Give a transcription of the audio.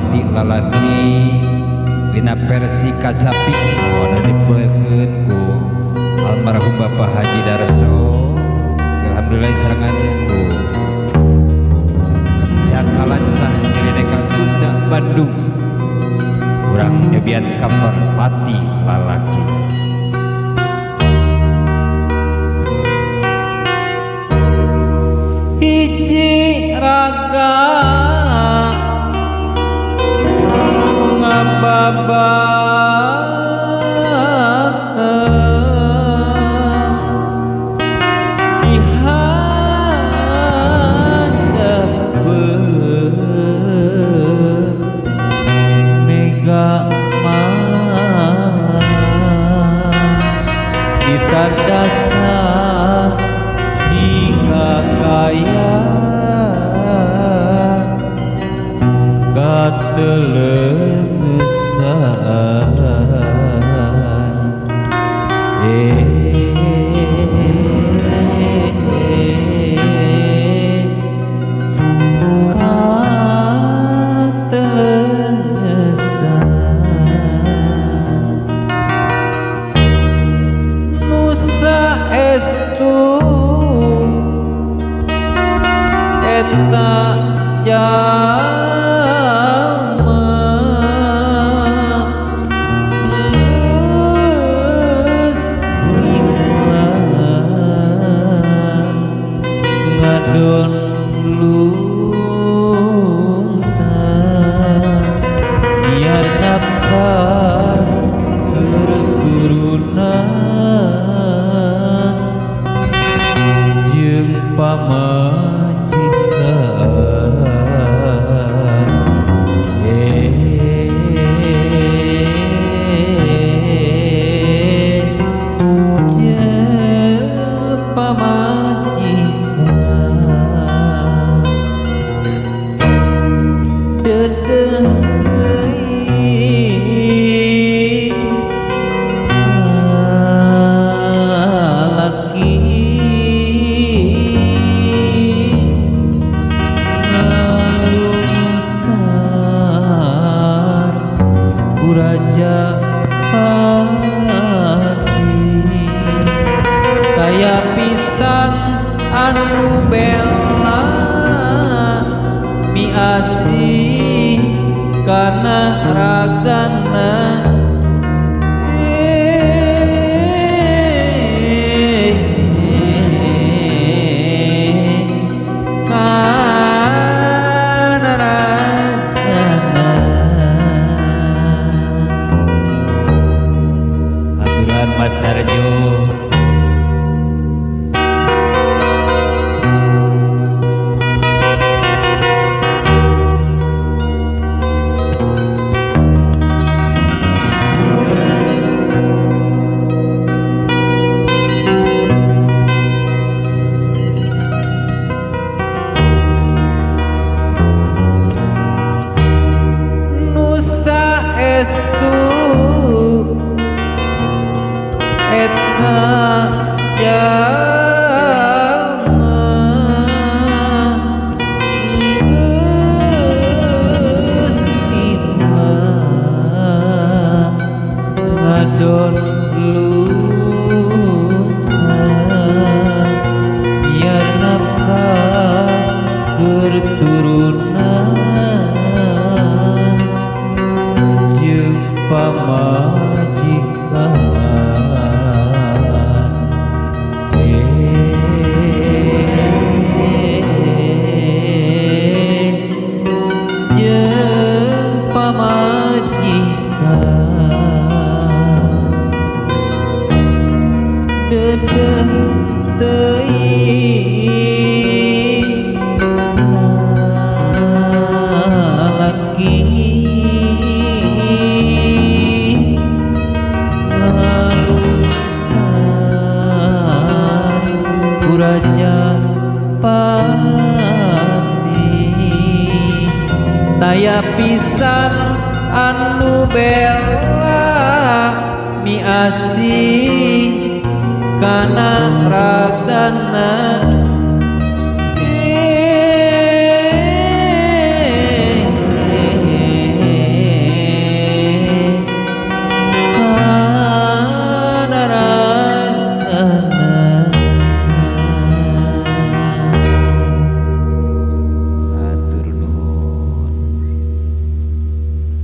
pati lalaki dina versi kacapi anu dipeukeun ku almarhum Bapak Haji Darso. Alhamdulillah sarangan ku Jakalancah Nyereneka Sunda Bandung urang nyobian cover pati lalaki. Hiji raga ngababateng di hadapeun mega malam ditandasa dikakaya katelengesan Nusa estu eta jalma geus ilang ngadon luntang biar nafkah keturunan jeung pamajikan jeung pamajikan dedeh Raja Pati kaya pisan anu bela miasih kana ragana Mas Darjo. Nusa estu eta jalma geus ilang ngadon luntang biar nafkah keturunan jeung pamajikan dedeh teuing lalaki ngalusan ku Raja Pati taya pisan anu bela miasih kana